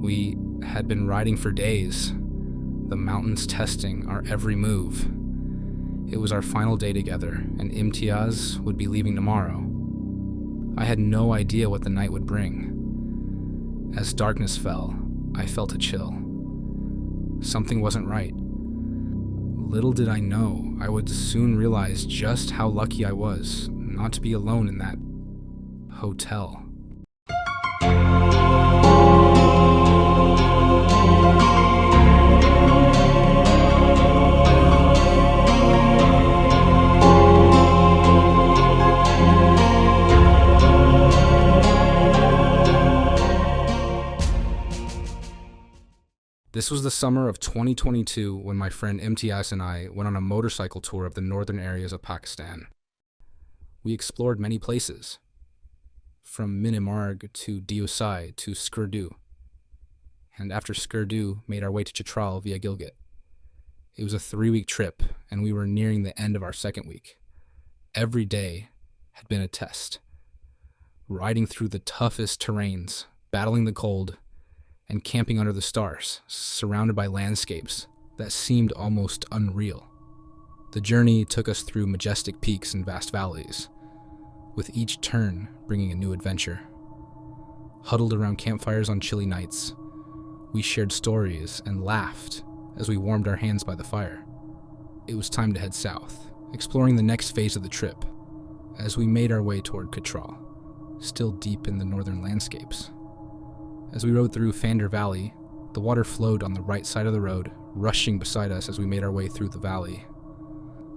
We had been riding for days, the mountains testing our every move. It was our final day together, and Imtiaz would be leaving tomorrow. I had no idea what the night would bring. As darkness fell, I felt a chill. Something wasn't right. Little did I know, I would soon realize just how lucky I was not to be alone in that hotel. This was the summer of 2022 when my friend Imtiaz and I went on a motorcycle tour of the northern areas of Pakistan. We explored many places, from Minimarg to Diosai to Skurdu, and after Skurdu made our way to Chitral via Gilgit. It was a 3-week trip, and we were nearing the end of our second week. Every day had been a test, riding through the toughest terrains, battling the cold, and camping under the stars, surrounded by landscapes that seemed almost unreal. The journey took us through majestic peaks and vast valleys, with each turn bringing a new adventure. Huddled around campfires on chilly nights, we shared stories and laughed as we warmed our hands by the fire. It was time to head south, exploring the next phase of the trip, as we made our way toward Chitral, still deep in the northern landscapes. As we rode through Fander Valley, the water flowed on the right side of the road, rushing beside us as we made our way through the valley.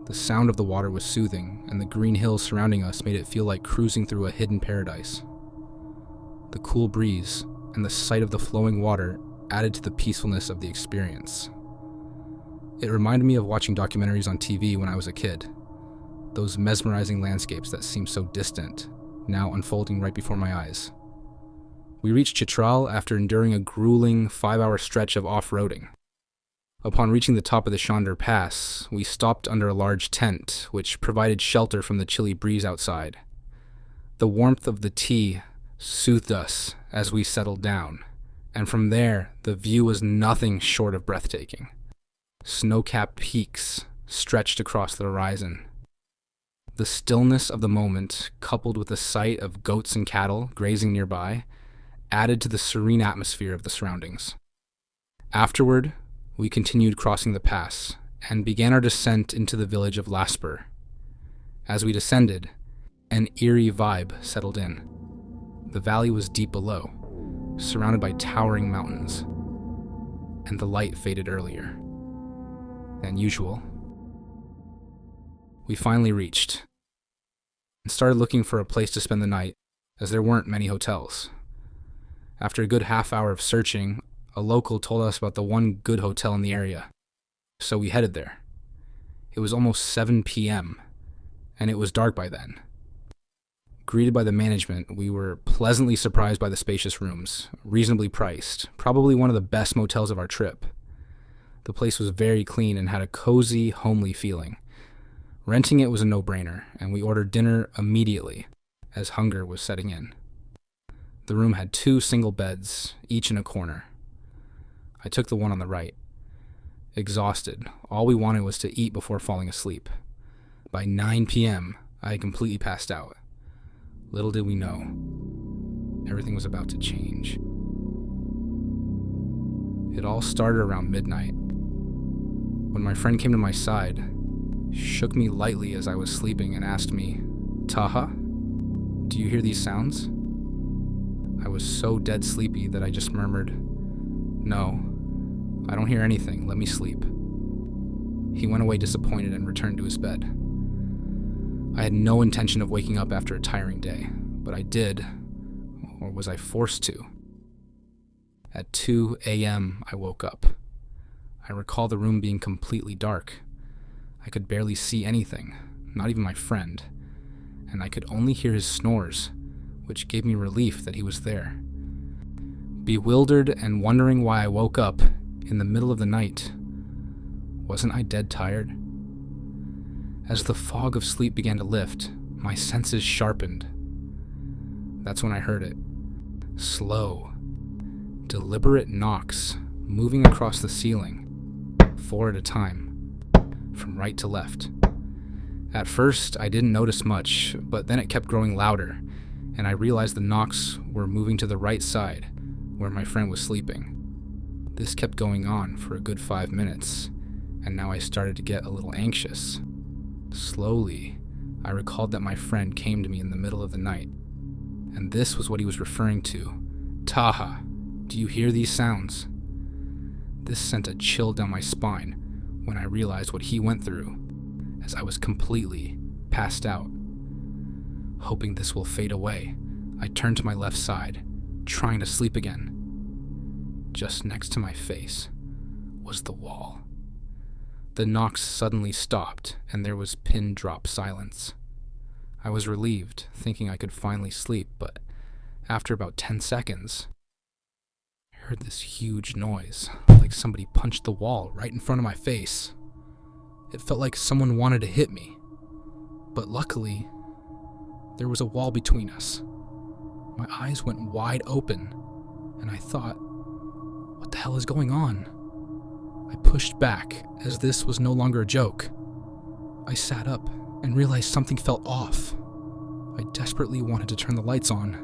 The sound of the water was soothing, and the green hills surrounding us made it feel like cruising through a hidden paradise. The cool breeze and the sight of the flowing water added to the peacefulness of the experience. It reminded me of watching documentaries on TV when I was a kid. Those mesmerizing landscapes that seemed so distant, now unfolding right before my eyes. We reached Chitral after enduring a grueling 5-hour stretch of off-roading. Upon reaching the top of the Chandar Pass, we stopped under a large tent, which provided shelter from the chilly breeze outside. The warmth of the tea soothed us as we settled down, and from there, the view was nothing short of breathtaking. Snow-capped peaks stretched across the horizon. The stillness of the moment, coupled with the sight of goats and cattle grazing nearby, added to the serene atmosphere of the surroundings. Afterward, we continued crossing the pass and began our descent into the village of Lasper. As we descended, an eerie vibe settled in. The valley was deep below, surrounded by towering mountains, and the light faded earlier than usual. We finally reached and started looking for a place to spend the night, as there weren't many hotels. After a good half-hour of searching, a local told us about the one good hotel in the area, so we headed there. It was almost 7 p.m., and it was dark by then. Greeted by the management, we were pleasantly surprised by the spacious rooms, reasonably priced, probably one of the best motels of our trip. The place was very clean and had a cozy, homely feeling. Renting it was a no-brainer, and we ordered dinner immediately, as hunger was setting in. The room had 2 single beds, each in a corner. I took the one on the right. Exhausted, all we wanted was to eat before falling asleep. By 9 p.m., I had completely passed out. Little did we know, everything was about to change. It all started around midnight, when my friend came to my side, shook me lightly as I was sleeping and asked me, "Taha, do you hear these sounds?" I was so dead sleepy that I just murmured, "No, I don't hear anything, let me sleep." He went away disappointed and returned to his bed. I had no intention of waking up after a tiring day, but I did, or was I forced to? At 2 a.m., I woke up. I recall the room being completely dark. I could barely see anything, not even my friend, and I could only hear his snores, which gave me relief that he was there. Bewildered and wondering why I woke up in the middle of the night, wasn't I dead tired? As the fog of sleep began to lift, my senses sharpened. That's when I heard it. Slow, Deliberate knocks moving across the ceiling, 4 at a time, from right to left. At first, I didn't notice much, but then it kept growing louder, and I realized the knocks were moving to the right side, where my friend was sleeping. This kept going on for a good 5 minutes, and now I started to get a little anxious. Slowly, I recalled that my friend came to me in the middle of the night, and this was what he was referring to. "Taha, do you hear these sounds?" This sent a chill down my spine when I realized what he went through, as I was completely passed out. Hoping this will fade away, I turned to my left side, trying to sleep again. Just next to my face was the wall. The knocks suddenly stopped, and there was pin-drop silence. I was relieved, thinking I could finally sleep, but after about 10 seconds, I heard this huge noise, like somebody punched the wall right in front of my face. It felt like someone wanted to hit me, but luckily, there was a wall between us. My eyes went wide open, and I thought, what the hell is going on? I pushed back, as this was no longer a joke. I sat up and realized something felt off. I desperately wanted to turn the lights on,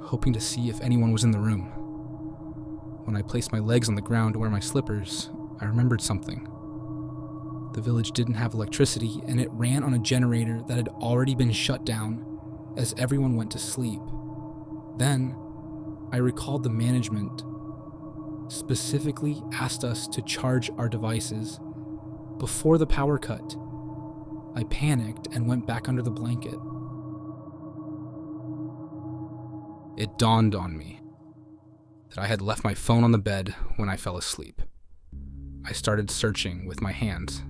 hoping to see if anyone was in the room. When I placed my legs on the ground to wear my slippers, I remembered something. The village didn't have electricity, and it ran on a generator that had already been shut down as everyone went to sleep. Then, I recalled the management specifically asked us to charge our devices before the power cut. I panicked and went back under the blanket. It dawned on me that I had left my phone on the bed when I fell asleep. I started searching with my hands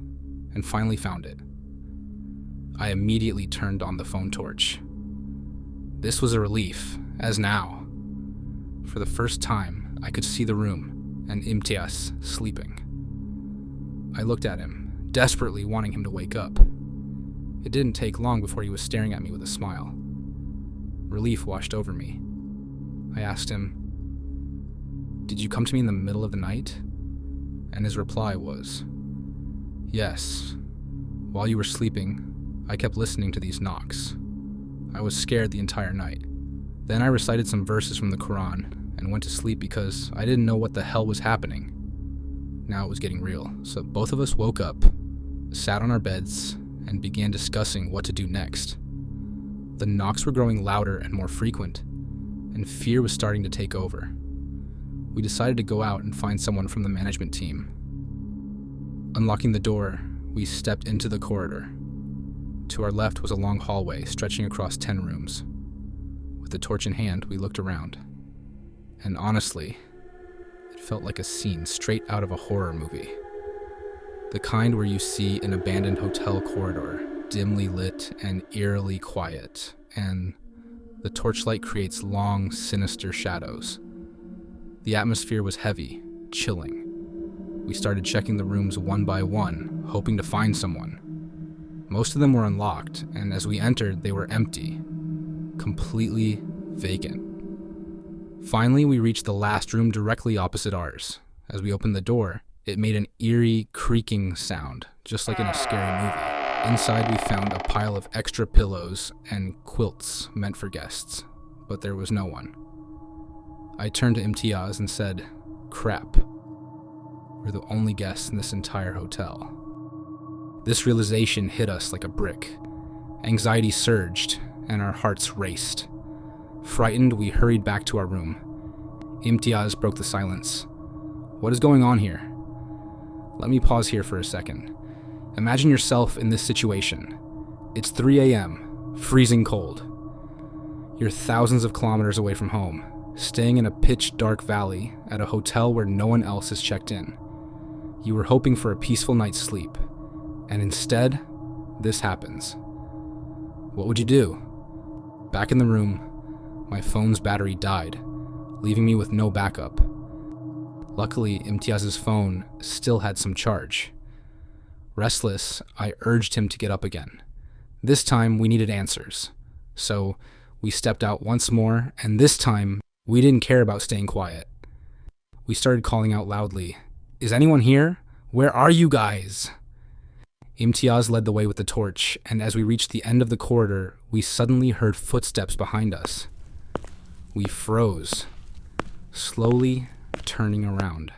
and finally found it. I immediately turned on the phone torch. This was a relief, as now, for the first time, I could see the room and Imtiaz sleeping. I looked at him, desperately wanting him to wake up. It didn't take long before he was staring at me with a smile. Relief washed over me. I asked him, "Did you come to me in the middle of the night?" And his reply was, "Yes. While you were sleeping, I kept listening to these knocks. I was scared the entire night. Then I recited some verses from the Quran and went to sleep because I didn't know what the hell was happening. Now it was getting real, so both of us woke up, sat on our beds, and began discussing what to do next. The knocks were growing louder and more frequent, and fear was starting to take over. We decided to go out and find someone from the management team. Unlocking the door, we stepped into the corridor. To our left was a long hallway stretching across 10 rooms. With the torch in hand, we looked around. And honestly, it felt like a scene straight out of a horror movie. The kind where you see an abandoned hotel corridor, dimly lit and eerily quiet, and the torchlight creates long, sinister shadows. The atmosphere was heavy, chilling. We started checking the rooms one by one, hoping to find someone. Most of them were unlocked, and as we entered, they were empty, completely vacant. Finally, we reached the last room directly opposite ours. As we opened the door, it made an eerie, creaking sound, just like in a scary movie. Inside, we found a pile of extra pillows and quilts meant for guests, but there was no one. I turned to Imtiaz and said, "Crap. We're the only guests in this entire hotel." This realization hit us like a brick. Anxiety surged, and our hearts raced. Frightened, we hurried back to our room. Imtiaz broke the silence. "What is going on here?" Let me pause here for a second. Imagine yourself in this situation. It's 3 a.m., freezing cold. You're thousands of kilometers away from home, staying in a pitch-dark valley at a hotel where no one else is checked in. You were hoping for a peaceful night's sleep, and instead, this happens. What would you do? Back in the room, my phone's battery died, leaving me with no backup. Luckily, Imtiaz's phone still had some charge. Restless, I urged him to get up again. This time, we needed answers. So, we stepped out once more, and this time, we didn't care about staying quiet. We started calling out loudly, "Is anyone here? Where are you guys?" Imtiaz led the way with the torch, and as we reached the end of the corridor, we suddenly heard footsteps behind us. We froze, slowly turning around.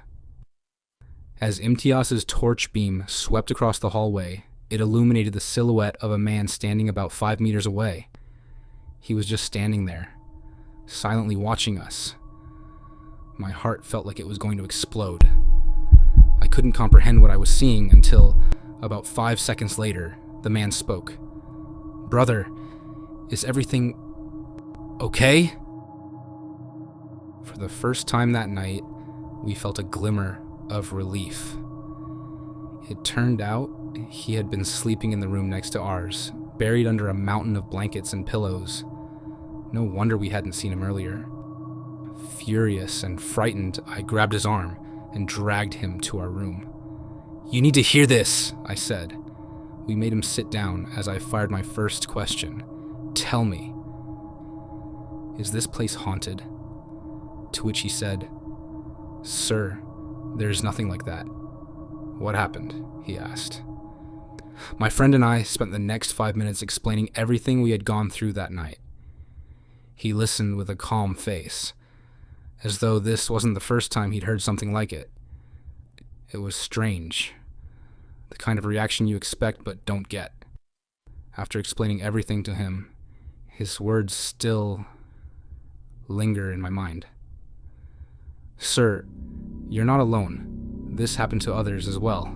As Imtiaz's torch beam swept across the hallway, it illuminated the silhouette of a man standing about 5 meters away. He was just standing there, silently watching us. My heart felt like it was going to explode. I couldn't comprehend what I was seeing until, about 5 seconds later, the man spoke. "Brother, is everything okay?" For the first time that night, we felt a glimmer of relief. It turned out he had been sleeping in the room next to ours, buried under a mountain of blankets and pillows. No wonder we hadn't seen him earlier. Furious and frightened, I grabbed his arm and dragged him to our room. "You need to hear this," I said. We made him sit down as I fired my first question. "Tell me, is this place haunted?" To which he said, "Sir, there's nothing like that." "What happened?" he asked. My friend and I spent the next 5 minutes explaining everything we had gone through that night. He listened with a calm face, as though this wasn't the first time he'd heard something like it. It was strange, the kind of reaction you expect but don't get. After explaining everything to him, his words still linger in my mind. "Sir, you're not alone. This happened to others as well."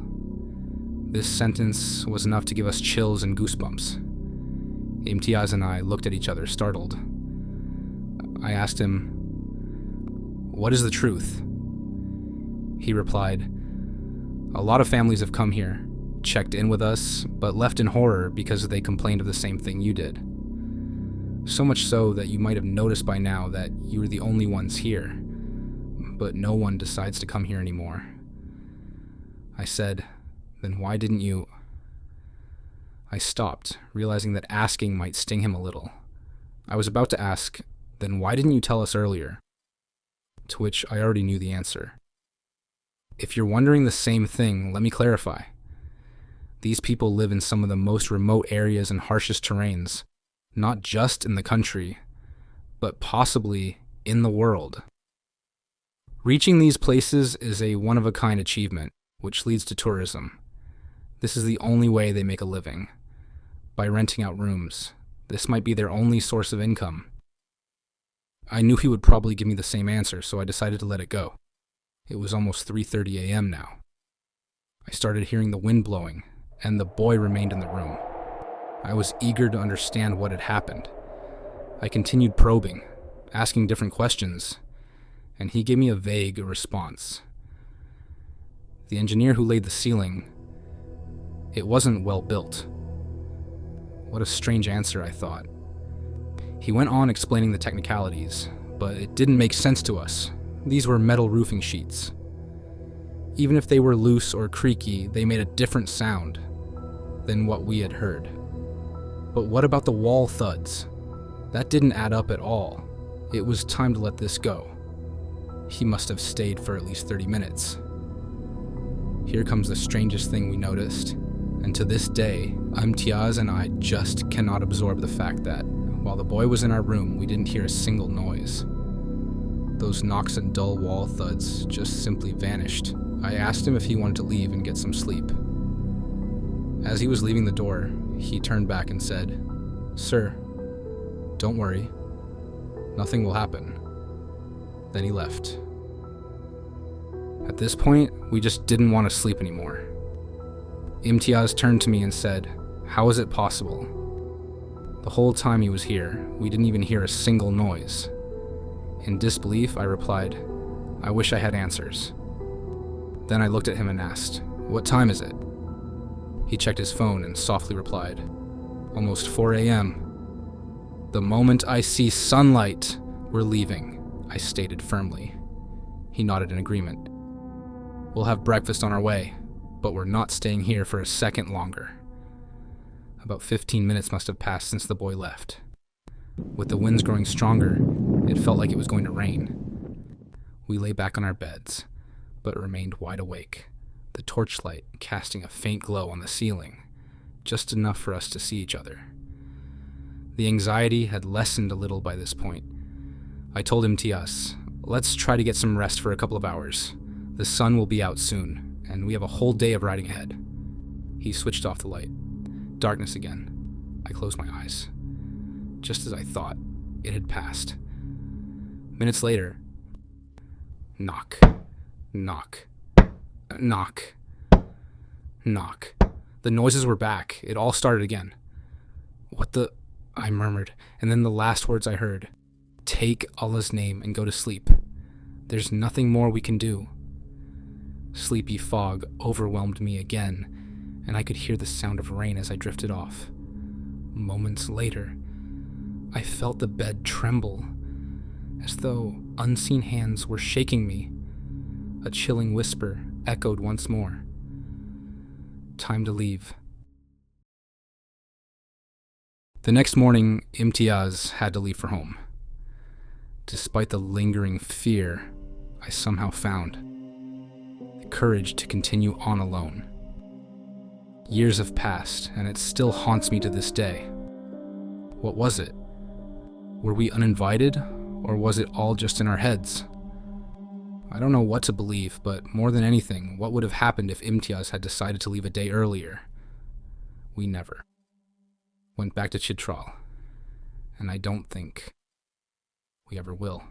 This sentence was enough to give us chills and goosebumps. Imtiaz and I looked at each other, startled. I asked him, "What is the truth?" He replied, "A lot of families have come here, checked in with us, but left in horror because they complained of the same thing you did. So much so that you might have noticed by now that you were the only ones here, but no one decides to come here anymore." I said, "Then why didn't you?" I stopped, realizing that asking might sting him a little. I was about to ask, "Then why didn't you tell us earlier?" To which I already knew the answer. If you're wondering the same thing, let me clarify. These people live in some of the most remote areas and harshest terrains, not just in the country, but possibly in the world. Reaching these places is a one-of-a-kind achievement, which leads to tourism. This is the only way they make a living, by renting out rooms. This might be their only source of income. I knew he would probably give me the same answer, so I decided to let it go. It was almost 3:30 a.m. now. I started hearing the wind blowing, and the boy remained in the room. I was eager to understand what had happened. I continued probing, asking different questions, and he gave me a vague response. The engineer who laid the ceiling, it wasn't well built. What a strange answer, I thought. He went on explaining the technicalities, but it didn't make sense to us. These were metal roofing sheets. Even if they were loose or creaky, they made a different sound than what we had heard. But what about the wall thuds? That didn't add up at all. It was time to let this go. He must have stayed for at least 30 minutes. Here comes the strangest thing we noticed, and to this day, Imtiaz and I just cannot absorb the fact that, while the boy was in our room, we didn't hear a single noise. Those knocks and dull wall thuds just simply vanished. I asked him if he wanted to leave and get some sleep. As he was leaving the door, he turned back and said, "Sir, don't worry. Nothing will happen." Then he left. At this point, we just didn't want to sleep anymore. Imtiaz turned to me and said, "How is it possible? The whole time he was here, we didn't even hear a single noise." In disbelief, I replied, "I wish I had answers." Then I looked at him and asked, "What time is it?" He checked his phone and softly replied, "Almost 4 a.m. "The moment I see sunlight, we're leaving," I stated firmly. He nodded in agreement. "We'll have breakfast on our way, but we're not staying here for a second longer." About 15 minutes must have passed since the boy left. With the winds growing stronger, it felt like it was going to rain. We lay back on our beds, but remained wide awake, the torchlight casting a faint glow on the ceiling, just enough for us to see each other. The anxiety had lessened a little by this point. I told MTS, let's try to get some rest for a couple of hours. The sun will be out soon, and we have a whole day of riding ahead. He switched off the light. Darkness again. I closed my eyes. Just as I thought, it had passed. Minutes later, knock, knock, knock, knock. The noises were back. It all started again. What the... I murmured, and then the last words I heard. Take Allah's name and go to sleep. There's nothing more we can do. Sleepy fog overwhelmed me again, and I could hear the sound of rain as I drifted off. Moments later, I felt the bed tremble, as though unseen hands were shaking me. A chilling whisper echoed once more. Time to leave. The next morning, Imtiaz had to leave for home. Despite the lingering fear, I somehow found the courage to continue on alone. Years have passed, and it still haunts me to this day. What was it? Were we uninvited, or was it all just in our heads? I don't know what to believe, but more than anything, what would have happened if Imtiaz had decided to leave a day earlier? We never went back to Chitral, and I don't think we ever will.